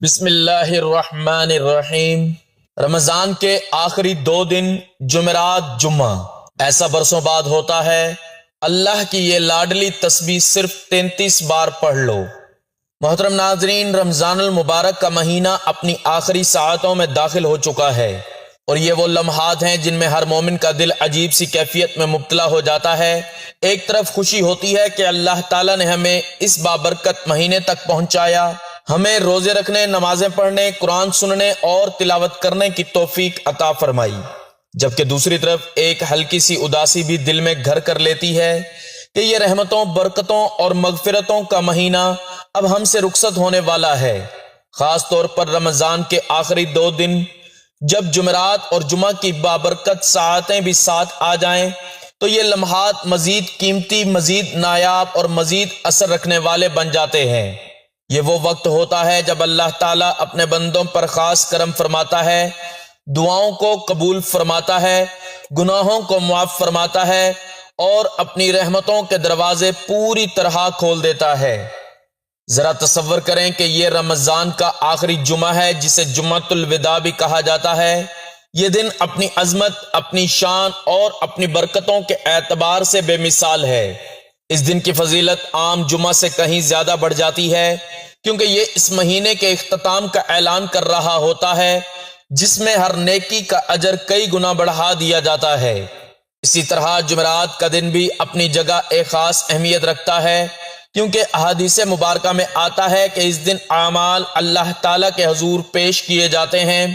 بسم اللہ الرحمن الرحیم۔ رمضان کے آخری 2 دن جمعرات جمعہ ایسا برسوں بعد ہوتا ہے۔ اللہ کی یہ لاڈلی تسبیح صرف 33 بار پڑھ لو۔ محترم ناظرین، رمضان المبارک کا مہینہ اپنی آخری ساعتوں میں داخل ہو چکا ہے، اور یہ وہ لمحات ہیں جن میں ہر مومن کا دل عجیب سی کیفیت میں مبتلا ہو جاتا ہے۔ ایک طرف خوشی ہوتی ہے کہ اللہ تعالیٰ نے ہمیں اس بابرکت مہینے تک پہنچایا، ہمیں روزے رکھنے، نمازیں پڑھنے، قرآن سننے اور تلاوت کرنے کی توفیق عطا فرمائی، جبکہ دوسری طرف ایک ہلکی سی اداسی بھی دل میں گھر کر لیتی ہے کہ یہ رحمتوں، برکتوں اور مغفرتوں کا مہینہ اب ہم سے رخصت ہونے والا ہے۔ خاص طور پر رمضان کے آخری 2 دن جب جمعرات اور جمعہ کی بابرکت ساعتیں بھی ساتھ آ جائیں تو یہ لمحات مزید قیمتی، مزید نایاب اور مزید اثر رکھنے والے بن جاتے ہیں۔ یہ وہ وقت ہوتا ہے جب اللہ تعالیٰ اپنے بندوں پر خاص کرم فرماتا ہے، دعاؤں کو قبول فرماتا ہے، گناہوں کو معاف فرماتا ہے اور اپنی رحمتوں کے دروازے پوری طرح کھول دیتا ہے۔ ذرا تصور کریں کہ یہ رمضان کا آخری جمعہ ہے، جسے جمعۃ الوداع بھی کہا جاتا ہے۔ یہ دن اپنی عظمت، اپنی شان اور اپنی برکتوں کے اعتبار سے بے مثال ہے۔ اس دن کی فضیلت عام جمعہ سے کہیں زیادہ بڑھ جاتی ہے، کیونکہ یہ اس مہینے کے اختتام کا اعلان کر رہا ہوتا ہے، جس میں ہر نیکی کا اجر کئی گنا بڑھا دیا جاتا ہے۔ اسی طرح جمعرات کا دن بھی اپنی جگہ ایک خاص اہمیت رکھتا ہے، کیونکہ احادیث مبارکہ میں آتا ہے کہ اس دن اعمال اللہ تعالیٰ کے حضور پیش کیے جاتے ہیں۔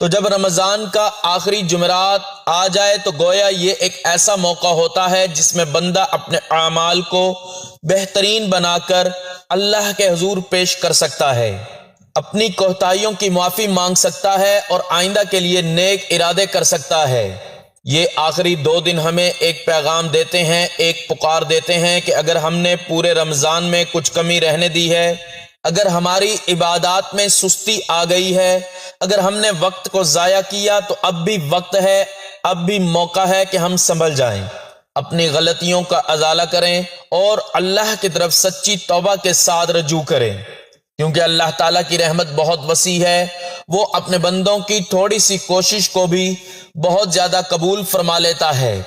تو جب رمضان کا آخری جمعرات آ جائے تو گویا یہ ایک ایسا موقع ہوتا ہے جس میں بندہ اپنے اعمال کو بہترین بنا کر اللہ کے حضور پیش کر سکتا ہے، اپنی کوتاہیوں کی معافی مانگ سکتا ہے اور آئندہ کے لیے نیک ارادے کر سکتا ہے۔ یہ آخری 2 دن ہمیں ایک پیغام دیتے ہیں، ایک پکار دیتے ہیں کہ اگر ہم نے پورے رمضان میں کچھ کمی رہنے دی ہے، اگر ہماری عبادات میں سستی آ گئی ہے، اگر ہم نے وقت کو ضائع کیا، تو اب بھی وقت ہے، اب بھی موقع ہے کہ ہم سنبھل جائیں، اپنی غلطیوں کا ازالہ کریں اور اللہ کی طرف سچی توبہ کے ساتھ رجوع کریں، کیونکہ اللہ تعالیٰ کی رحمت بہت وسیع ہے۔ وہ اپنے بندوں کی تھوڑی سی کوشش کو بھی بہت زیادہ قبول فرما لیتا ہے۔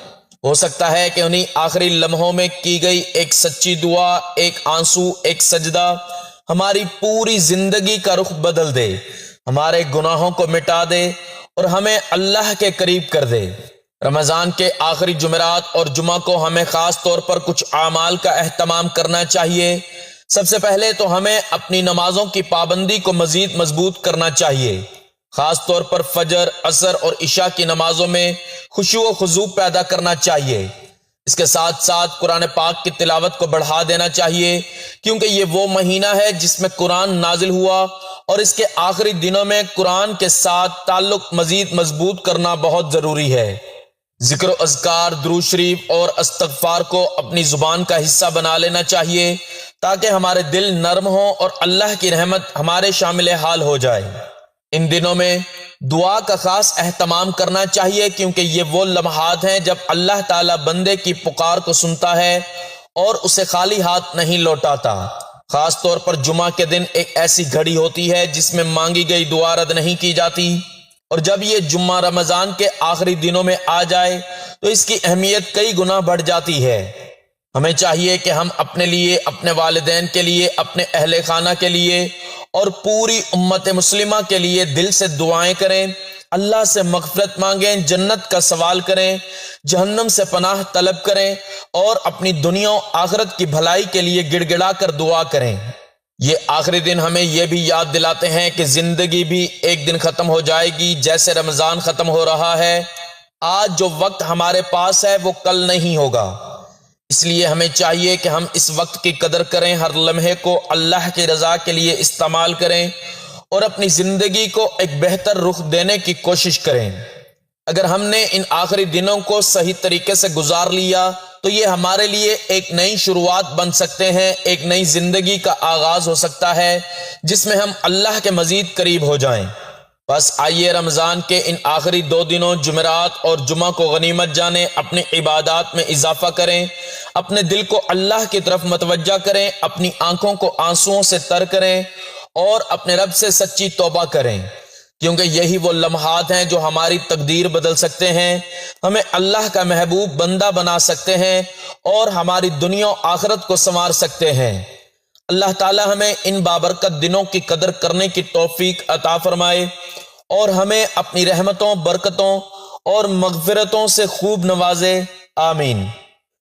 ہو سکتا ہے کہ انہی آخری لمحوں میں کی گئی ایک سچی دعا، ایک آنسو، ایک سجدہ ہماری پوری زندگی کا رخ بدل دے، ہمارے گناہوں کو مٹا دے اور ہمیں اللہ کے قریب کر دے۔ رمضان کے آخری جمعرات اور جمعہ کو ہمیں خاص طور پر کچھ اعمال کا اہتمام کرنا چاہیے۔ سب سے پہلے تو ہمیں اپنی نمازوں کی پابندی کو مزید مضبوط کرنا چاہیے، خاص طور پر فجر، عصر اور عشاء کی نمازوں میں خشوع و خضوع پیدا کرنا چاہیے۔ اس کے ساتھ ساتھ قرآن پاک کی تلاوت کو بڑھا دینا چاہیے، کیونکہ یہ وہ مہینہ ہے جس میں قرآن نازل ہوا، اور اس کے آخری دنوں میں قرآن کے ساتھ تعلق مزید مضبوط کرنا بہت ضروری ہے۔ ذکر و اذکار، درود شریف اور استغفار کو اپنی زبان کا حصہ بنا لینا چاہیے، تاکہ ہمارے دل نرم ہوں اور اللہ کی رحمت ہمارے شامل حال ہو جائے۔ ان دنوں میں دعا کا خاص اہتمام کرنا چاہیے، کیونکہ یہ وہ لمحات ہیں جب اللہ تعالیٰ بندے کی پکار کو سنتا ہے اور اسے خالی ہاتھ نہیں لوٹاتا۔ خاص طور پر جمعہ کے دن ایک ایسی گھڑی ہوتی ہے جس میں مانگی گئی دعا رد نہیں کی جاتی، اور جب یہ جمعہ رمضان کے آخری دنوں میں آ جائے تو اس کی اہمیت کئی گنا بڑھ جاتی ہے۔ ہمیں چاہیے کہ ہم اپنے لیے، اپنے والدین کے لیے، اپنے اہل خانہ کے لیے اور پوری امت مسلمہ کے لیے دل سے دعائیں کریں، اللہ سے مغفرت مانگیں، جنت کا سوال کریں، جہنم سے پناہ طلب کریں اور اپنی دنیا و آخرت کی بھلائی کے لیے گڑ گڑا کر دعا کریں۔ یہ آخری دن ہمیں یہ بھی یاد دلاتے ہیں کہ زندگی بھی ایک دن ختم ہو جائے گی، جیسے رمضان ختم ہو رہا ہے۔ آج جو وقت ہمارے پاس ہے وہ کل نہیں ہوگا، اس لیے ہمیں چاہیے کہ ہم اس وقت کی قدر کریں، ہر لمحے کو اللہ کی رضا کے لیے استعمال کریں اور اپنی زندگی کو ایک بہتر رخ دینے کی کوشش کریں۔ اگر ہم نے ان آخری دنوں کو صحیح طریقے سے گزار لیا تو یہ ہمارے لیے ایک نئی شروعات بن سکتے ہیں، ایک نئی زندگی کا آغاز ہو سکتا ہے جس میں ہم اللہ کے مزید قریب ہو جائیں۔ بس آئیے رمضان کے ان آخری 2 دنوں جمعرات اور جمعہ کو غنیمت جانیں، اپنی عبادات میں اضافہ کریں، اپنے دل کو اللہ کی طرف متوجہ کریں، اپنی آنکھوں کو آنسوؤں سے تر کریں اور اپنے رب سے سچی توبہ کریں، کیونکہ یہی وہ لمحات ہیں جو ہماری تقدیر بدل سکتے ہیں، ہمیں اللہ کا محبوب بندہ بنا سکتے ہیں اور ہماری دنیا و آخرت کو سنوار سکتے ہیں۔ اللہ تعالی ہمیں ان بابرکت دنوں کی قدر کرنے کی توفیق عطا فرمائے اور ہمیں اپنی رحمتوں، برکتوں اور مغفرتوں سے خوب نوازے، آمین۔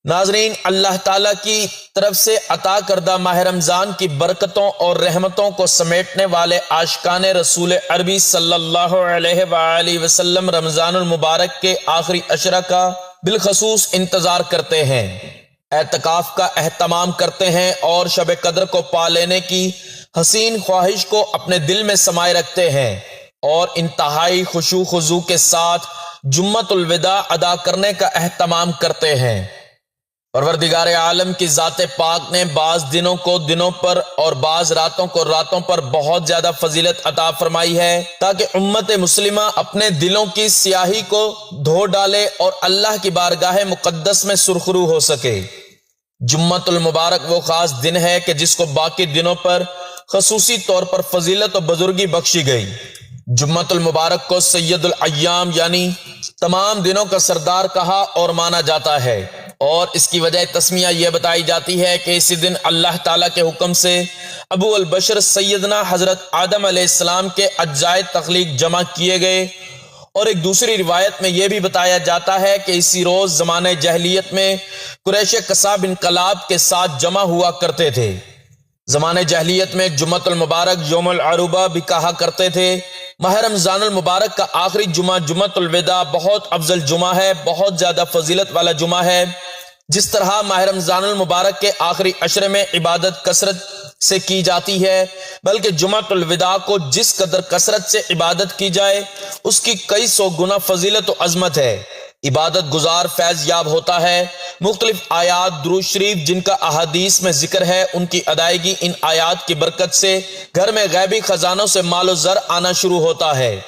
ناظرین، اللہ تعالیٰ کی طرف سے عطا کردہ ماہ رمضان کی برکتوں اور رحمتوں کو سمیٹنے والے عاشقان رسول عربی صلی اللہ علیہ وآلہ وسلم رمضان المبارک کے آخری عشرہ کا بالخصوص انتظار کرتے ہیں، اعتکاف کا اہتمام کرتے ہیں اور شب قدر کو پا لینے کی حسین خواہش کو اپنے دل میں سمائے رکھتے ہیں اور انتہائی خشوع خضوع کے ساتھ جمعۃ الوداع ادا کرنے کا اہتمام کرتے ہیں۔ پروردگار عالم کی ذات پاک نے بعض دنوں کو دنوں پر اور بعض راتوں کو راتوں پر بہت زیادہ فضیلت عطا فرمائی ہے تاکہ امت مسلمہ اپنے دلوں کی سیاہی کو دھو ڈالے اور اللہ کی بارگاہ مقدس میں سرخرو ہو سکے۔ جمعۃ المبارک وہ خاص دن ہے کہ جس کو باقی دنوں پر خصوصی طور پر فضیلت و بزرگی بخشی گئی۔ جمعۃ المبارک کو سید الایام یعنی تمام دنوں کا سردار کہا اور مانا جاتا ہے، اور اس کی وجہ تسمیہ یہ بتائی جاتی ہے کہ اسی دن اللہ تعالیٰ کے حکم سے ابو البشر سیدنا حضرت آدم علیہ السلام کے اجزائے تخلیق جمع کیے گئے، اور ایک دوسری روایت میں یہ بھی بتایا جاتا ہے کہ اسی روز زمانہ جاہلیت میں قریش کساب انقلاب کے ساتھ جمع ہوا کرتے تھے۔ زمانہ جاہلیت میں جمعۃ المبارک یوم العروبہ بھی کہا کرتے تھے۔ ماہ رمضان المبارک کا آخری جمعہ جمعۃ الوداع بہت افضل جمعہ ہے، بہت زیادہ فضیلت والا جمعہ ہے۔ جس طرح ماہ رمضان المبارک کے آخری عشرے میں عبادت کثرت سے کی جاتی ہے، بلکہ جمعۃ الوداع کو جس قدر کثرت سے عبادت کی جائے اس کی کئی سو گنا فضیلت و عظمت ہے۔ عبادت گزار فیض یاب ہوتا ہے۔ مختلف آیات درود شریف جن کا احادیث میں ذکر ہے، ان کی ادائیگی ان آیات کی برکت سے گھر میں غیبی خزانوں سے مال و زر آنا شروع ہوتا ہے۔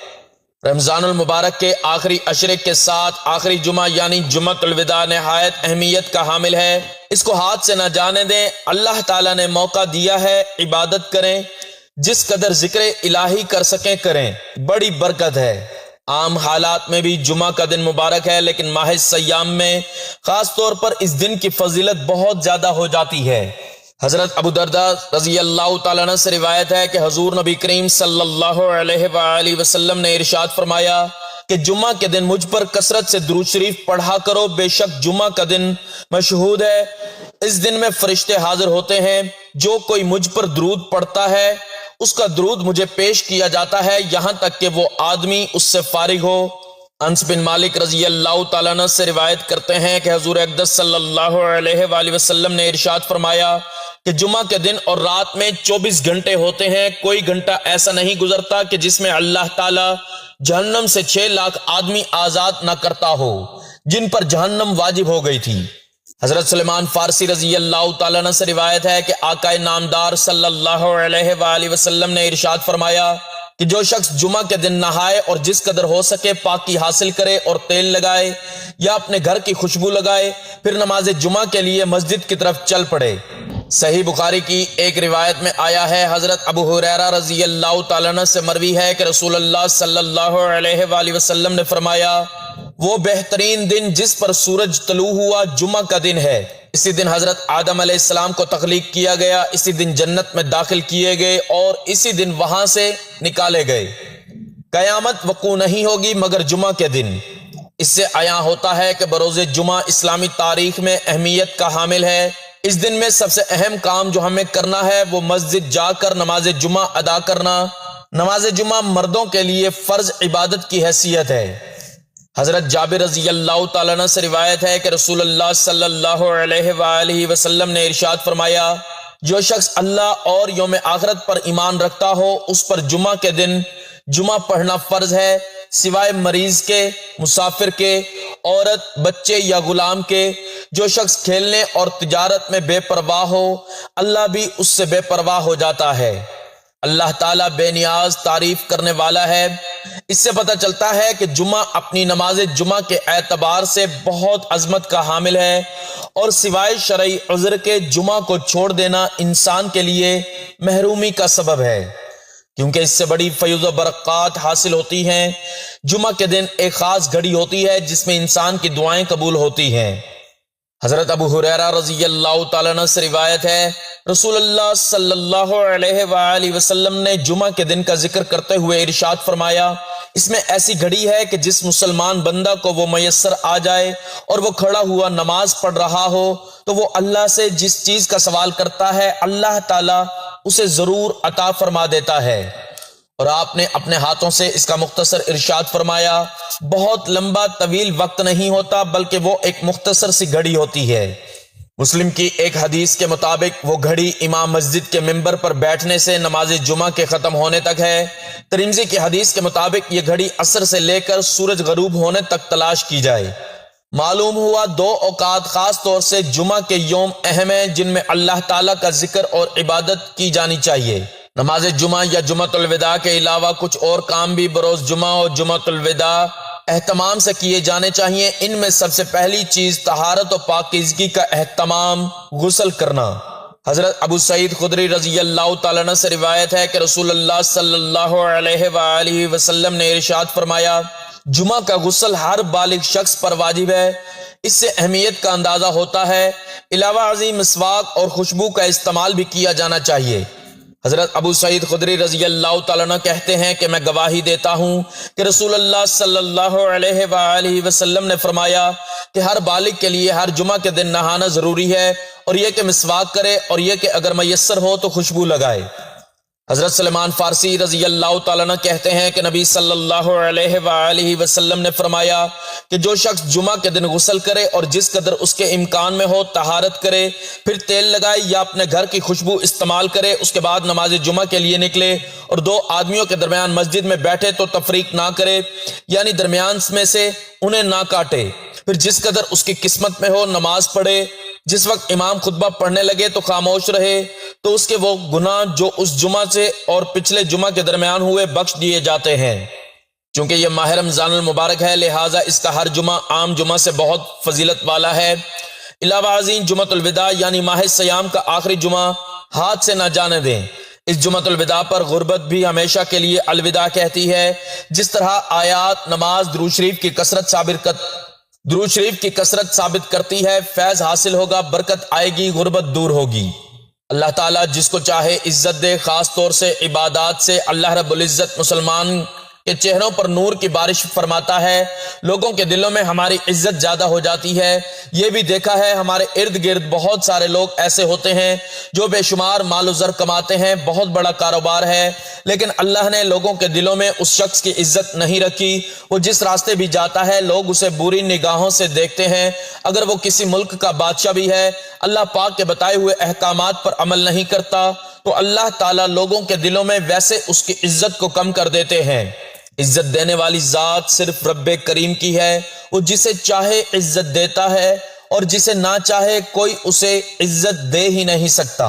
رمضان المبارک کے آخری عشرے کے ساتھ آخری جمعہ یعنی جمعۃ الوداع نہایت اہمیت کا حامل ہے۔ اس کو ہاتھ سے نہ جانے دیں۔ اللہ تعالیٰ نے موقع دیا ہے، عبادت کریں، جس قدر ذکر الہی کر سکیں کریں، بڑی برکت ہے۔ عام حالات میں بھی جمعہ کا دن مبارک ہے، لیکن ماہ سیام میں خاص طور پر اس دن کی فضیلت بہت زیادہ ہو جاتی ہے۔ حضرت ابو درداء رضی اللہ تعالیٰ عنہ سے روایت ہے کہ حضور نبی کریم صلی اللہ علیہ وآلہ وسلم نے ارشاد فرمایا کہ جمعہ کے دن مجھ پر کثرت سے درود شریف پڑھا کرو، بے شک جمعہ کا دن مشہود ہے، اس دن میں فرشتے حاضر ہوتے ہیں، جو کوئی مجھ پر درود پڑھتا ہے اس کا درود مجھے پیش کیا جاتا ہے یہاں تک کہ وہ آدمی اس سے فارغ ہو۔ انس بن مالک رضی اللہ تعالیٰ عنہ سے روایت کرتے ہیں کہ حضور اقدس صلی اللہ علیہ وآلہ وسلم نے ارشاد فرمایا کہ جمعہ کے دن اور رات میں 24 گھنٹے ہوتے ہیں، کوئی گھنٹہ ایسا نہیں گزرتا کہ جس میں اللہ تعالیٰ جہنم سے 6 لاکھ آدمی آزاد نہ کرتا ہو جن پر جہنم واجب ہو گئی تھی۔ حضرت سلیمان فارسی رضی اللہ تعالیٰ عنہ سے روایت ہے کہ آقا نامدار صلی اللہ علیہ وآلہ وسلم نے ارشاد فرمایا کہ جو شخص جمعہ کے دن نہائے اور جس قدر ہو سکے پاکی حاصل کرے اور تیل لگائے یا اپنے گھر کی خوشبو لگائے، پھر نماز جمعہ کے لیے مسجد کی طرف چل پڑے۔ صحیح بخاری کی ایک روایت میں آیا ہے، حضرت ابو ہریرہ رضی اللہ تعالیٰ عنہ سے مروی ہے کہ رسول اللہ صلی اللہ علیہ وآلہ وسلم نے فرمایا وہ بہترین دن جس پر سورج طلوع ہوا جمعہ کا دن ہے۔ اسی دن حضرت آدم علیہ السلام کو تخلیق کیا گیا، اسی دن جنت میں داخل کیے گئے اور اسی دن وہاں سے نکالے گئے۔ قیامت وقوع نہیں ہوگی مگر جمعہ کے دن۔ اس سے عیاں ہوتا ہے کہ بروز جمعہ اسلامی تاریخ میں اہمیت کا حامل ہے۔ اس دن میں سب سے اہم کام جو ہمیں کرنا ہے وہ مسجد جا کر نماز جمعہ ادا کرنا۔ نماز جمعہ مردوں کے لیے فرض عبادت کی حیثیت ہے۔ حضرت جابر رضی اللہ تعالیٰ عنہ سے روایت ہے کہ رسول اللہ صلی اللہ علیہ وآلہ وسلم نے ارشاد فرمایا جو شخص اللہ اور یوم آخرت پر ایمان رکھتا ہو اس پر جمعہ کے دن جمعہ پڑھنا فرض ہے، سوائے مریض کے، مسافر کے، عورت، بچے یا غلام کے۔ جو شخص کھیلنے اور تجارت میں بے پرواہ ہو اللہ بھی اس سے بے پرواہ ہو جاتا ہے۔ اللہ تعالیٰ بے نیاز تعریف کرنے والا ہے۔ اس سے پتہ چلتا ہے کہ جمعہ اپنی نماز جمعہ کے اعتبار سے بہت عظمت کا حامل ہے، اور سوائے شرعی عذر کے جمعہ کو چھوڑ دینا انسان کے لیے محرومی کا سبب ہے۔ کیونکہ اس سے بڑی فیض و برکات حاصل ہوتی ہیں۔ جمعہ کے دن ایک خاص گھڑی ہوتی ہے جس میں انسان کی دعائیں قبول ہوتی ہیں۔ حضرت ابو ہریرہ رضی اللہ تعالیٰ عنہ سے روایت ہے، رسول اللہ صلی اللہ علیہ وآلہ وسلم نے جمعہ کے دن کا ذکر کرتے ہوئے ارشاد فرمایا، اس میں ایسی گھڑی ہے کہ جس مسلمان بندہ کو وہ میسر آ جائے اور وہ کھڑا ہوا نماز پڑھ رہا ہو تو وہ اللہ سے جس چیز کا سوال کرتا ہے اللہ تعالیٰ اسے ضرور عطا فرما دیتا ہے۔ اور آپ نے اپنے ہاتھوں سے اس کا مختصر ارشاد فرمایا، بہت لمبا طویل وقت نہیں ہوتا بلکہ وہ ایک مختصر سی گھڑی ہوتی ہے۔ مسلم کی ایک حدیث کے مطابق وہ گھڑی امام مسجد کے ممبر پر بیٹھنے سے نماز جمعہ کے ختم ہونے تک ہے۔ ترمذی کی حدیث کے مطابق یہ گھڑی عصر سے لے کر سورج غروب ہونے تک تلاش کی جائے۔ معلوم ہوا دو اوقات خاص طور سے جمعہ کے یوم اہم ہیں جن میں اللہ تعالیٰ کا ذکر اور عبادت کی جانی چاہیے۔ نماز جمعہ یا جمعۃ الوداع کے علاوہ کچھ اور کام بھی بروز جمعہ اور جمعۃ الوداع اہتمام سے کیے جانے چاہیے۔ ان میں سب سے پہلی چیز طہارت و پاکیزگی کا اہتمام، غسل کرنا۔ حضرت ابو سعید خدری رضی اللہ تعالیٰ عنہ سے روایت ہے کہ رسول اللہ صلی اللہ علیہ وآلہ وسلم نے ارشاد فرمایا، جمعہ کا غسل ہر بالغ شخص پر واجب ہے۔ اس سے اہمیت کا اندازہ ہوتا ہے۔ علاوہ ازیں مسواک اور خوشبو کا استعمال بھی کیا جانا چاہیے۔ حضرت ابو سعید خدری رضی اللہ تعالیٰ عنہ کہتے ہیں کہ میں گواہی دیتا ہوں کہ رسول اللہ صلی اللہ علیہ وآلہ وسلم نے فرمایا کہ ہر بالغ کے لیے ہر جمعہ کے دن نہانا ضروری ہے، اور یہ کہ مسواک کرے، اور یہ کہ اگر میسر ہو تو خوشبو لگائے۔ حضرت سلمان فارسی رضی اللہ تعالیٰ عنہ کہتے ہیں کہ نبی صلی اللہ علیہ وآلہ وسلم نے فرمایا کہ جو شخص جمعہ کے دن غسل کرے اور جس قدر اس کے امکان میں ہو طہارت کرے، پھر تیل لگائے یا اپنے گھر کی خوشبو استعمال کرے، اس کے بعد نماز جمعہ کے لیے نکلے اور دو آدمیوں کے درمیان مسجد میں بیٹھے تو تفریق نہ کرے، یعنی درمیان میں سے انہیں نہ کاٹے، پھر جس قدر اس کی قسمت میں ہو نماز پڑھے، جس وقت امام خطبہ پڑھنے لگے تو خاموش رہے، تو اس کے وہ گناہ جو اس جمعہ سے اور پچھلے جمعہ کے درمیان ہوئے بخش دیے جاتے ہیں۔ چونکہ یہ ماہ رمضان المبارک ہے لہٰذا اس کا ہر جمعہ عام جمعہ سے بہت فضیلت والا ہے۔ علاوہ ازیں جمعۃ الوداع یعنی ماہ سیام کا آخری جمعہ ہاتھ سے نہ جانے دیں۔ اس جمعۃ الوداع پر غربت بھی ہمیشہ کے لیے الوداع کہتی ہے۔ جس طرح آیات، نماز، درود شریف کی کثرت ثابت کرتی ہے، فیض حاصل ہوگا، برکت آئے گی، غربت دور ہوگی۔ اللہ تعالیٰ جس کو چاہے عزت دے، خاص طور سے عبادات سے اللہ رب العزت مسلمان کے چہروں پر نور کی بارش فرماتا ہے، لوگوں کے دلوں میں ہماری عزت زیادہ ہو جاتی ہے۔ یہ بھی دیکھا ہے ہمارے ارد گرد بہت سارے لوگ ایسے ہوتے ہیں جو بے شمار مال و زر کماتے ہیں، بہت بڑا کاروبار ہے، لیکن اللہ نے لوگوں کے دلوں میں اس شخص کی عزت نہیں رکھی۔ وہ جس راستے بھی جاتا ہے لوگ اسے بری نگاہوں سے دیکھتے ہیں، اگر وہ کسی ملک کا بادشاہ بھی ہے، اللہ پاک کے بتائے ہوئے احکامات پر عمل نہیں کرتا تو اللہ تعالیٰ لوگوں کے دلوں میں ویسے اس کی عزت کو کم کر دیتے ہیں۔ عزت دینے والی ذات صرف رب کریم کی ہے، وہ جسے چاہے عزت دیتا ہے اور جسے نہ چاہے کوئی اسے عزت دے ہی نہیں سکتا۔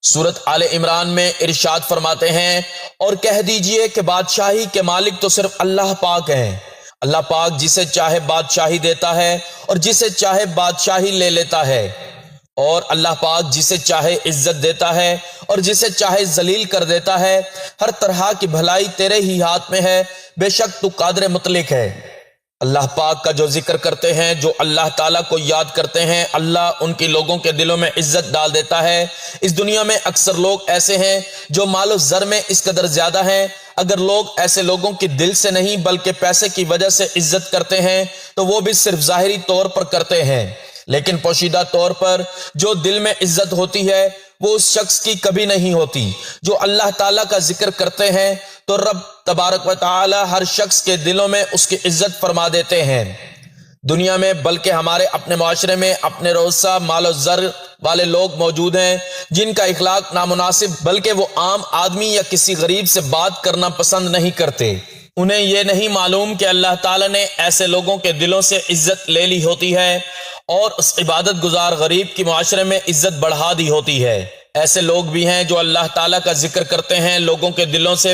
سورۃ آل عمران میں ارشاد فرماتے ہیں، اور کہہ دیجئے کہ بادشاہی کے مالک تو صرف اللہ پاک ہیں۔ اللہ پاک جسے چاہے بادشاہی دیتا ہے اور جسے چاہے بادشاہی لے لیتا ہے، اور اللہ پاک جسے چاہے عزت دیتا ہے اور جسے چاہے ذلیل کر دیتا ہے۔ ہر طرح کی بھلائی تیرے ہی ہاتھ میں ہے، بے شک تو قادر مطلق ہے۔ اللہ پاک کا جو ذکر کرتے ہیں، جو اللہ تعالیٰ کو یاد کرتے ہیں، اللہ ان کی لوگوں کے دلوں میں عزت ڈال دیتا ہے۔ اس دنیا میں اکثر لوگ ایسے ہیں جو مال و زر میں اس قدر زیادہ ہیں، اگر لوگ ایسے لوگوں کی دل سے نہیں بلکہ پیسے کی وجہ سے عزت کرتے ہیں تو وہ بھی صرف ظاہری طور پر کرتے ہیں، لیکن پوشیدہ طور پر جو دل میں عزت ہوتی ہے وہ اس شخص کی کبھی نہیں ہوتی۔ جو اللہ تعالیٰ کا ذکر کرتے ہیں تو رب تبارک و تعالی ہر شخص کے دلوں میں اس کی عزت فرما دیتے ہیں، دنیا میں بلکہ ہمارے اپنے معاشرے میں اپنے روزہ مال و زر والے لوگ موجود ہیں جن کا اخلاق نامناسب بلکہ وہ عام آدمی یا کسی غریب سے بات کرنا پسند نہیں کرتے۔ انہیں یہ نہیں معلوم کہ اللہ تعالیٰ نے ایسے لوگوں کے دلوں سے عزت لے لی ہوتی ہے اور اس عبادت گزار غریب کی معاشرے میں عزت بڑھا دی ہوتی ہے۔ ایسے لوگ بھی ہیں جو اللہ تعالیٰ کا ذکر کرتے ہیں، لوگوں کے دلوں سے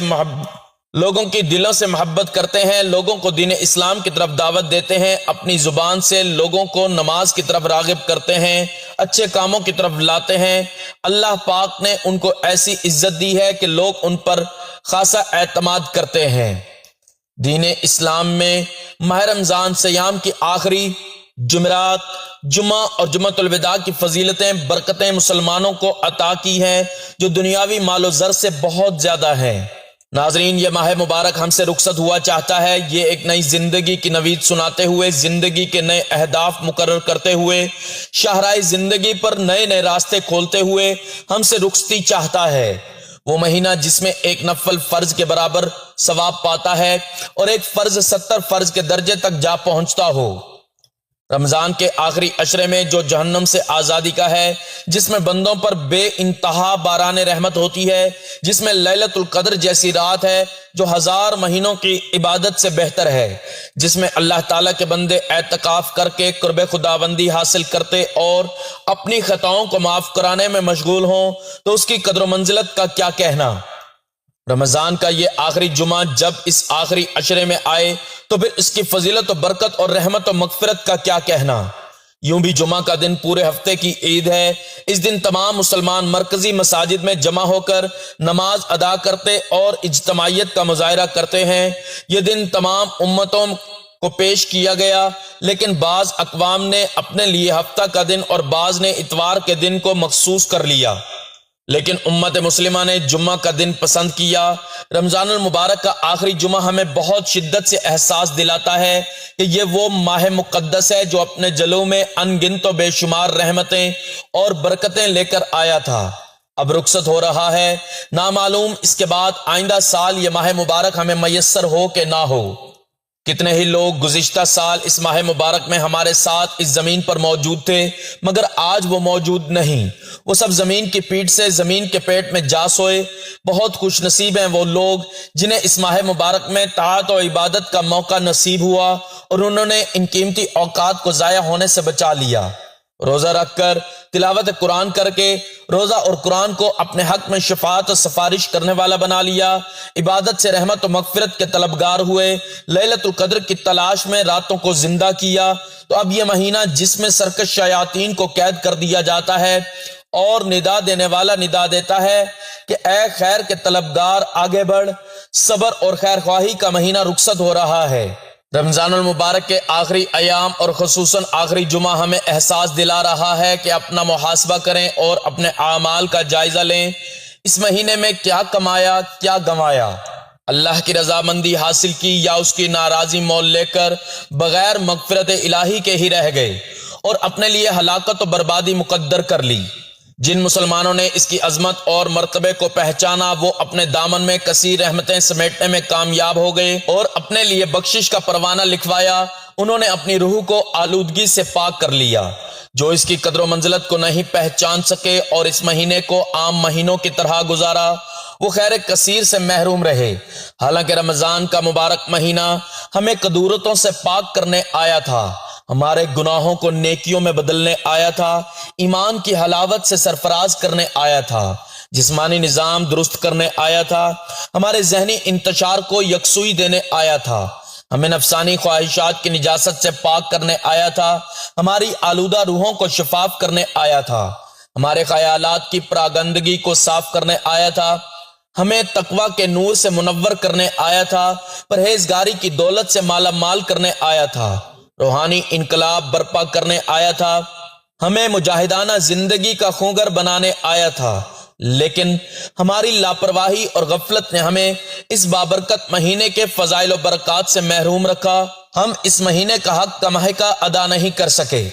لوگوں کی دلوں سے محبت کرتے ہیں، لوگوں کو دین اسلام کی طرف دعوت دیتے ہیں، اپنی زبان سے لوگوں کو نماز کی طرف راغب کرتے ہیں، اچھے کاموں کی طرف لاتے ہیں۔ اللہ پاک نے ان کو ایسی عزت دی ہے کہ لوگ ان پر خاصا اعتماد کرتے ہیں۔ دین اسلام میں ماہ رمضان سیام کی آخری جمعرات، جمعہ اور جمعۃ الوداع کی فضیلتیں، برکتیں مسلمانوں کو عطا کی ہیں جو دنیاوی مال و زر سے بہت زیادہ ہیں۔ ناظرین، یہ ماہ مبارک ہم سے رخصت ہوا چاہتا ہے۔ یہ ایک نئی زندگی کی نوید سناتے ہوئے، زندگی کے نئے اہداف مقرر کرتے ہوئے، شاہراہ زندگی پر نئے نئے راستے کھولتے ہوئے ہم سے رخصتی چاہتا ہے۔ وہ مہینہ جس میں ایک نفل فرض کے برابر ثواب پاتا ہے اور ایک فرض 70 فرض کے درجے تک جا پہنچتا ہو۔ رمضان کے آخری عشرے میں جو جہنم سے آزادی کا ہے، جس میں بندوں پر بے انتہا باران رحمت ہوتی ہے، جس میں لیلۃ القدر جیسی رات ہے جو 1000 مہینوں کی عبادت سے بہتر ہے، جس میں اللہ تعالیٰ کے بندے اعتکاف کر کے قرب خداوندی حاصل کرتے اور اپنی خطاؤں کو معاف کرانے میں مشغول ہوں، تو اس کی قدر و منزلت کا کیا کہنا۔ رمضان کا یہ آخری جمعہ جب اس آخری عشرے میں آئے تو پھر اس کی فضیلت و برکت اور رحمت و مغفرت کا کیا کہنا۔ یوں بھی جمعہ کا دن پورے ہفتے کی عید ہے۔ اس دن تمام مسلمان مرکزی مساجد میں جمع ہو کر نماز ادا کرتے اور اجتماعیت کا مظاہرہ کرتے ہیں۔ یہ دن تمام امتوں کو پیش کیا گیا، لیکن بعض اقوام نے اپنے لیے ہفتہ کا دن اور بعض نے اتوار کے دن کو مخصوص کر لیا، لیکن امت مسلمہ نے جمعہ کا دن پسند کیا۔ رمضان المبارک کا آخری جمعہ ہمیں بہت شدت سے احساس دلاتا ہے کہ یہ وہ ماہ مقدس ہے جو اپنے جلوہ میں ان گنت و بے شمار رحمتیں اور برکتیں لے کر آیا تھا۔ اب رخصت ہو رہا ہے، نامعلوم اس کے بعد آئندہ سال یہ ماہ مبارک ہمیں میسر ہو کہ نہ ہو۔ کتنے ہی لوگ گزشتہ سال اس ماہ مبارک میں ہمارے ساتھ اس زمین پر موجود تھے، مگر آج وہ موجود نہیں۔ وہ سب زمین کی پیٹھ سے زمین کے پیٹ میں جا سوئے۔ بہت خوش نصیب ہیں وہ لوگ جنہیں اس ماہ مبارک میں طاعت و عبادت کا موقع نصیب ہوا اور انہوں نے ان قیمتی اوقات کو ضائع ہونے سے بچا لیا۔ روزہ رکھ کر، تلاوت قرآن کر کے، روزہ اور قرآن کو اپنے حق میں شفاعت و سفارش کرنے والا بنا لیا، عبادت سے رحمت و مغفرت کے طلبگار ہوئے، لیلۃ القدر کی تلاش میں راتوں کو زندہ کیا، تو اب یہ مہینہ جس میں سرکش شیاطین کو قید کر دیا جاتا ہے اور ندا دینے والا ندا دیتا ہے کہ اے خیر کے طلبگار آگے بڑھ، صبر اور خیر خواہی کا مہینہ رخصت ہو رہا ہے۔ رمضان المبارک کے آخری ایام اور خصوصاً آخری جمعہ ہمیں احساس دلا رہا ہے کہ اپنا محاسبہ کریں اور اپنے اعمال کا جائزہ لیں۔ اس مہینے میں کیا کمایا، کیا گنوایا، اللہ کی رضامندی حاصل کی یا اس کی ناراضی مول لے کر بغیر مغفرت الہی کے ہی رہ گئے اور اپنے لیے ہلاکت و بربادی مقدر کر لی۔ جن مسلمانوں نے اس کی عظمت اور مرتبے کو پہچانا وہ اپنے دامن میں کثیر رحمتیں سمیٹنے میں کامیاب ہو گئے اور اپنے لیے بخشش کا پروانہ لکھوایا۔ انہوں نے اپنی روح کو آلودگی سے پاک کر لیا۔ جو اس کی قدر و منزلت کو نہیں پہچان سکے اور اس مہینے کو عام مہینوں کی طرح گزارا، وہ خیر کثیر سے محروم رہے۔ حالانکہ رمضان کا مبارک مہینہ ہمیں قدورتوں سے پاک کرنے آیا تھا، ہمارے گناہوں کو نیکیوں میں بدلنے آیا تھا، ایمان کی حلاوت سے سرفراز کرنے آیا تھا، جسمانی نظام درست کرنے آیا تھا، ہمارے ذہنی انتشار کو یکسوئی دینے آیا تھا، ہمیں نفسانی خواہشات کی نجاست سے پاک کرنے آیا تھا، ہماری آلودہ روحوں کو شفاف کرنے آیا تھا، ہمارے خیالات کی پراگندگی کو صاف کرنے آیا تھا، ہمیں تقوی کے نور سے منور کرنے آیا تھا، پرہیزگاری کی دولت سے مالا مال کرنے آیا تھا، روحانی انقلاب برپا کرنے آیا تھا، ہمیں مجاہدانہ زندگی کا خونگر بنانے آیا تھا، لیکن ہماری لاپرواہی اور غفلت نے ہمیں اس بابرکت مہینے کے فضائل و برکات سے محروم رکھا۔ ہم اس مہینے کا حق کمائی ادا نہیں کر سکے۔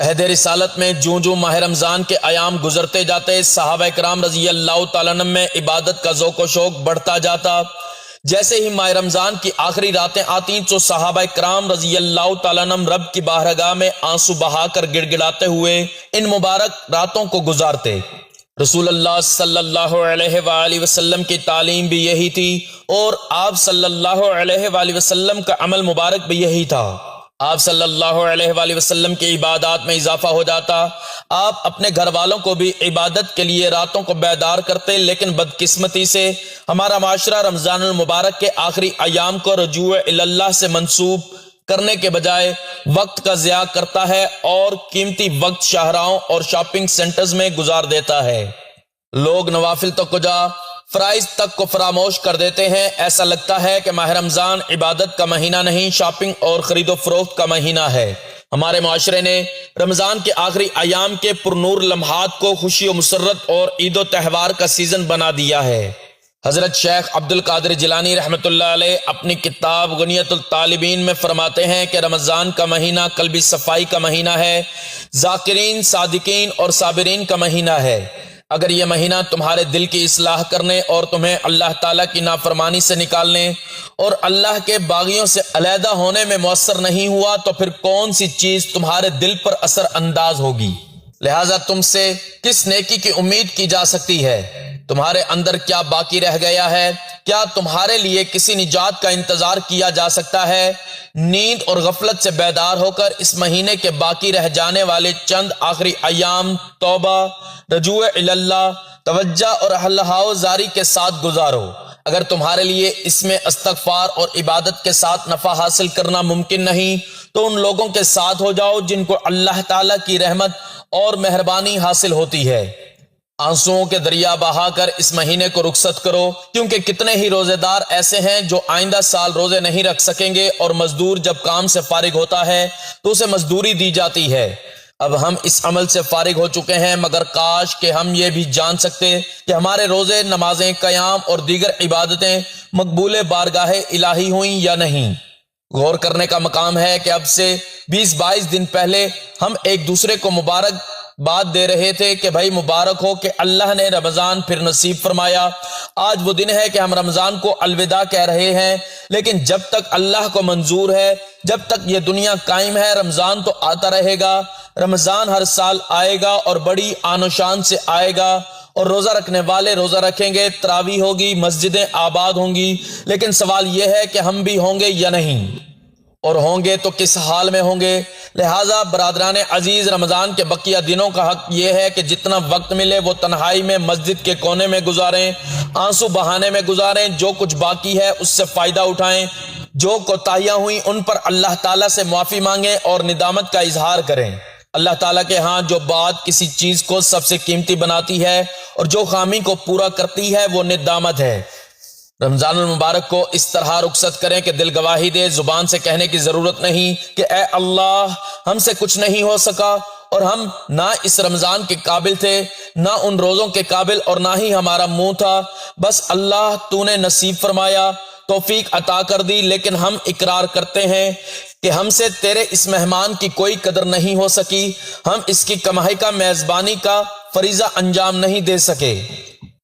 عہد رسالت میں جوں جوں ماہ رمضان کے ایام گزرتے جاتے، صحابہ کرام رضی اللہ تعالیٰ عنہ میں عبادت کا ذوق و شوق بڑھتا جاتا۔ جیسے ہی ماہ رمضان کی آخری راتیں آتی تو صحابہ کرام رضی اللہ تعالیٰ عنہ رب کی بارگاہ میں آنسو بہا کر گڑ گڑاتے ہوئے ان مبارک راتوں کو گزارتے۔ رسول اللہ صلی اللہ علیہ وآلہ وسلم کی تعلیم بھی یہی تھی اور آپ صلی اللہ علیہ وآلہ وسلم کا عمل مبارک بھی یہی تھا۔ آپ صلی اللہ علیہ وآلہ وسلم کی عبادات میں اضافہ ہو جاتا، آپ اپنے گھر والوں کو بھی عبادت کے لیے راتوں کو بیدار کرتے، لیکن بدقسمتی سے ہمارا معاشرہ رمضان المبارک کے آخری ایام کو رجوع اللہ سے منسوب کرنے کے بجائے وقت کا ضیاع کرتا ہے اور قیمتی وقت شاہراہوں اور شاپنگ سینٹرز میں گزار دیتا ہے۔ لوگ نوافل تو کجا فرائض تک کو فراموش کر دیتے ہیں۔ ایسا لگتا ہے کہ ماہ رمضان عبادت کا مہینہ نہیں، شاپنگ اور خرید و فروخت کا مہینہ ہے۔ ہمارے معاشرے نے رمضان کے آخری ایام کے پرنور لمحات کو خوشی و مسرت اور عید و تہوار کا سیزن بنا دیا ہے۔ حضرت شیخ عبد القادر جیلانی رحمۃ اللہ علیہ اپنی کتاب غنیۃ الطالبین میں فرماتے ہیں کہ رمضان کا مہینہ قلبی صفائی کا مہینہ ہے، ذاکرین، صادقین اور صابرین کا مہینہ ہے۔ اگر یہ مہینہ تمہارے دل کی اصلاح کرنے اور تمہیں اللہ تعالیٰ کی نافرمانی سے نکالنے اور اللہ کے باغیوں سے علیحدہ ہونے میں مؤثر نہیں ہوا تو پھر کون سی چیز تمہارے دل پر اثر انداز ہوگی؟ لہٰذا تم سے کس نیکی کی امید کی جا سکتی ہے؟ تمہارے اندر کیا باقی رہ گیا ہے؟ کیا تمہارے لیے کسی نجات کا انتظار کیا جا سکتا ہے؟ نیند اور غفلت سے بیدار ہو کر اس مہینے کے باقی رہ جانے والے چند آخری ایام توبہ، رجوع اللہ، توجہ اور اللہ زاری کے ساتھ گزارو۔ اگر تمہارے لیے اس میں استغفار اور عبادت کے ساتھ نفع حاصل کرنا ممکن نہیں تو ان لوگوں کے ساتھ ہو جاؤ جن کو اللہ تعالیٰ کی رحمت اور مہربانی حاصل ہوتی ہے۔ آنسوؤں کے دریا بہا کر اس مہینے کو رخصت کرو، کیونکہ کتنے ہی روزے دار ایسے ہیں جو آئندہ سال روزے نہیں رکھ سکیں گے، اور مزدور جب کام سے فارغ ہوتا ہے تو اسے مزدوری دی جاتی ہے۔ اب ہم اس عمل سے فارغ ہو چکے ہیں، مگر کاش کہ ہم یہ بھی جان سکتے کہ ہمارے روزے، نمازیں، قیام اور دیگر عبادتیں مقبول بارگاہ الہی ہوئیں یا نہیں۔ غور کرنے کا مقام ہے کہ اب سے 20-22 دن پہلے ہم ایک دوسرے کو مبارک بات دے رہے تھے کہ بھائی مبارک ہو کہ اللہ نے رمضان پھر نصیب فرمایا۔ آج وہ دن ہے کہ ہم رمضان کو الوداع کہہ رہے ہیں، لیکن جب تک اللہ کو منظور ہے، جب تک یہ دنیا قائم ہے، رمضان تو آتا رہے گا۔ رمضان ہر سال آئے گا اور بڑی آن و شان سے آئے گا، اور روزہ رکھنے والے روزہ رکھیں گے، تراویح ہوگی، مسجدیں آباد ہوں گی، لیکن سوال یہ ہے کہ ہم بھی ہوں گے یا نہیں، اور ہوں گے تو کس حال میں ہوں گے؟ لہٰذا برادران عزیز، رمضان کے بقیہ دنوں کا حق یہ ہے کہ جتنا وقت ملے وہ تنہائی میں مسجد کے کونے میں گزاریں، آنسو بہانے میں گزاریں، جو کچھ باقی ہے اس سے فائدہ اٹھائیں، جو کوتاہیاں ہوئیں ان پر اللہ تعالیٰ سے معافی مانگیں اور ندامت کا اظہار کریں۔ اللہ تعالیٰ کے ہاں جو بات کسی چیز کو سب سے قیمتی بناتی ہے اور جو خامی کو پورا کرتی ہے وہ ندامت ہے۔ رمضان المبارک کو اس طرح رخصت کریں کہ دل گواہی دے، زبان سے کہنے کی ضرورت نہیں کہ اے اللہ ہم سے کچھ نہیں ہو سکا، اور ہم نہ اس رمضان کے قابل تھے، نہ ان روزوں کے قابل، اور نہ ہی ہمارا منہ تھا، بس اللہ تو نے نصیب فرمایا، توفیق عطا کر دی، لیکن ہم اقرار کرتے ہیں کہ ہم سے تیرے اس مہمان کی کوئی قدر نہیں ہو سکی، ہم اس کی کمائی کا، میزبانی کا فریضہ انجام نہیں دے سکے۔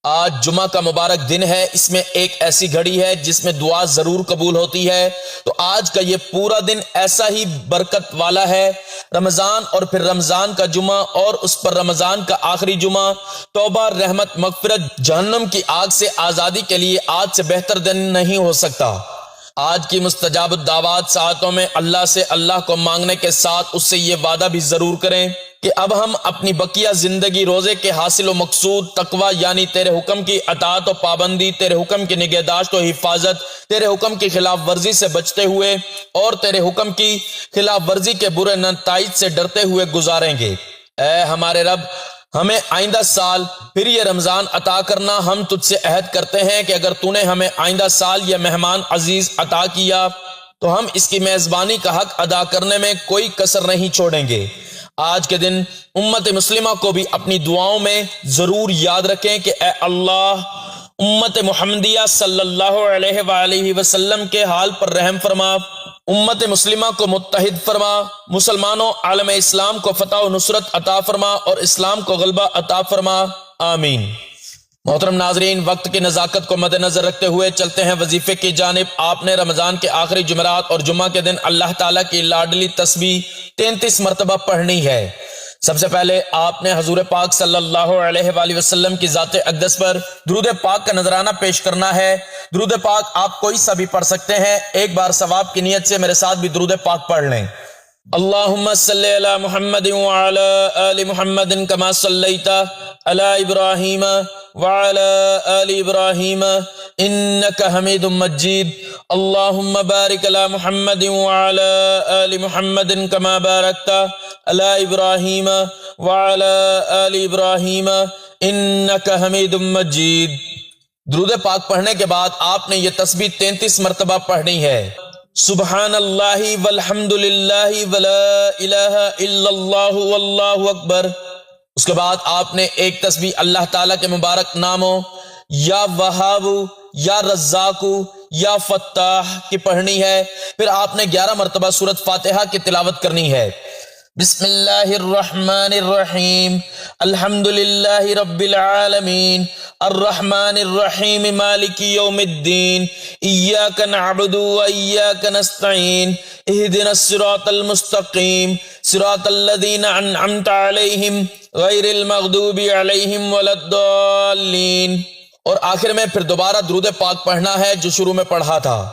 آج جمعہ کا مبارک دن ہے، اس میں ایک ایسی گھڑی ہے جس میں دعا ضرور قبول ہوتی ہے، تو آج کا یہ پورا دن ایسا ہی برکت والا ہے۔ رمضان اور پھر رمضان کا جمعہ اور اس پر رمضان کا آخری جمعہ، توبہ، رحمت، مغفرت، جہنم کی آگ سے آزادی کے لیے آج سے بہتر دن نہیں ہو سکتا۔ آج کی مستجاب الدعوات ساعتوں میں اللہ سے اللہ کو مانگنے کے ساتھ اس سے یہ وعدہ بھی ضرور کریں کہ اب ہم اپنی بقیہ زندگی روزے کے حاصل و مقصود تقوی، یعنی تیرے حکم کی اطاعت و پابندی، تیرے حکم کی نگہداشت و حفاظت، تیرے حکم کی خلاف ورزی سے بچتے ہوئے اور تیرے حکم کی خلاف ورزی کے برے نتائج سے ڈرتے ہوئے گزاریں گے۔ اے ہمارے رب، ہمیں آئندہ سال پھر یہ رمضان عطا کرنا۔ ہم تجھ سے عہد کرتے ہیں کہ اگر تو نے ہمیں آئندہ سال یہ مہمان عزیز عطا کیا تو ہم اس کی میزبانی کا حق ادا کرنے میں کوئی کسر نہیں چھوڑیں گے۔ آج کے دن امت مسلمہ کو بھی اپنی دعاؤں میں ضرور یاد رکھیں کہ اے اللہ امت محمدیہ صلی اللہ علیہ وآلہ وسلم کے حال پر رحم فرما، امت مسلمہ کو متحد فرما، مسلمانوں عالم اسلام کو فتح و نصرت عطا فرما اور اسلام کو غلبہ عطا فرما، آمین۔ محترم ناظرین، وقت کی نزاکت کو مد نظر رکھتے ہوئے چلتے ہیں وظیفے کی جانب۔ آپ نے رمضان کے آخری جمعرات اور جمعہ کے دن اللہ تعالیٰ کی لاڈلی تسبیح 33 مرتبہ پڑھنی ہے۔ سب سے پہلے آپ نے حضور پاک صلی اللہ علیہ وآلہ وسلم کی ذات اقدس پر درود پاک کا نذرانہ پیش کرنا ہے۔ درود پاک آپ کوئی سا بھی پڑھ سکتے ہیں، ایک بار ثواب کی نیت سے میرے ساتھ بھی درود پاک پڑھ لیں۔ اللهم صل على محمد وعلى آل محمد كما صليت على إبراهيم وعلى آل إبراهيم إنك حميد مجيد. اللهم بارك على محمد وعلى آل محمد كما باركت على إبراهيم وعلى آل إبراهيم إنك حميد مجيد. درود پاک پڑھنے کے بعد آپ نے یہ تسبیح 33 مرتبہ پڑھنی ہے. سبحان اللہ والحمد للہ ولا الہ الا اللہ واللہ اکبر. اس کے بعد آپ نے ایک تسبیح اللہ تعالیٰ کے مبارک ناموں یا وہاب یا رزاق یا فتاح کی پڑھنی ہے. پھر آپ نے 11 مرتبہ سورۃ فاتحہ کی تلاوت کرنی ہے. بسم اللہ الرحمن الرحیم الحمد للہ رب العالمین الرحمن الرحیم مالک یوم الدین ایاک نعبد و ایاک نستعین اہدنا الصراط المستقیم صراط الذین انعمت علیہم غیر المغضوب علیہم ولا الضالین. اور آخر میں پھر دوبارہ درود پاک پڑھنا ہے جو شروع میں پڑھا تھا.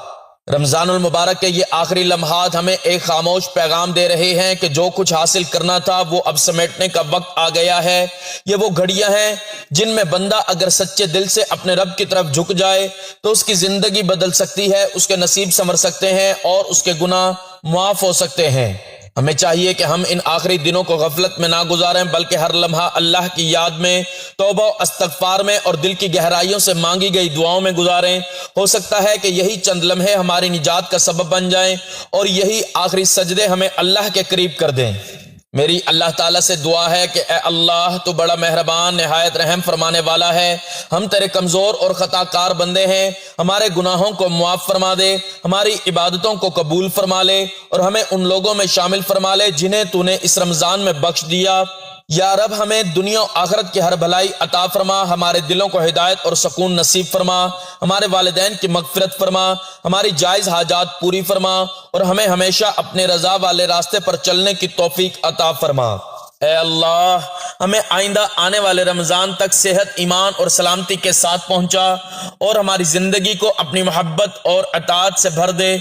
رمضان المبارک کے یہ آخری لمحات ہمیں ایک خاموش پیغام دے رہے ہیں کہ جو کچھ حاصل کرنا تھا وہ اب سمیٹنے کا وقت آ گیا ہے. یہ وہ گھڑیاں ہیں جن میں بندہ اگر سچے دل سے اپنے رب کی طرف جھک جائے تو اس کی زندگی بدل سکتی ہے، اس کے نصیب سنور سکتے ہیں اور اس کے گناہ معاف ہو سکتے ہیں. ہمیں چاہیے کہ ہم ان آخری دنوں کو غفلت میں نہ گزاریں بلکہ ہر لمحہ اللہ کی یاد میں، توبہ و استغفار میں اور دل کی گہرائیوں سے مانگی گئی دعاؤں میں گزاریں. ہو سکتا ہے کہ یہی چند لمحے ہماری نجات کا سبب بن جائیں اور یہی آخری سجدے ہمیں اللہ کے قریب کر دیں. میری اللہ تعالیٰ سے دعا ہے کہ اے اللہ تو بڑا مہربان نہایت رحم فرمانے والا ہے. ہم تیرے کمزور اور خطا کار بندے ہیں. ہمارے گناہوں کو معاف فرما دے، ہماری عبادتوں کو قبول فرما لے اور ہمیں ان لوگوں میں شامل فرما لے جنہیں تو نے اس رمضان میں بخش دیا. یا رب ہمیں دنیا و آخرت کی ہر بھلائی عطا فرما، ہمارے دلوں کو ہدایت اور سکون نصیب فرما، ہمارے والدین کی مغفرت فرما، ہماری جائز حاجات پوری فرما اور ہمیں ہمیشہ اپنے رضا والے راستے پر چلنے کی توفیق عطا فرما. اے اللہ ہمیں آئندہ آنے والے رمضان تک صحت، ایمان اور سلامتی کے ساتھ پہنچا اور ہماری زندگی کو اپنی محبت اور اطاعت سے بھر دے.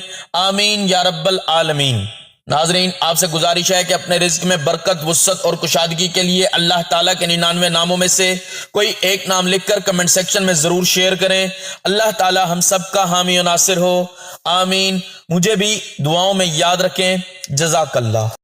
آمین یا رب العالمین. ناظرین، آپ سے گزارش ہے کہ اپنے رزق میں برکت، وسعت اور کشادگی کے لیے اللہ تعالیٰ کے 99 ناموں میں سے کوئی ایک نام لکھ کر کمنٹ سیکشن میں ضرور شیئر کریں. اللہ تعالیٰ ہم سب کا حامی و ناصر ہو. آمین. مجھے بھی دعاؤں میں یاد رکھیں. جزاک اللہ.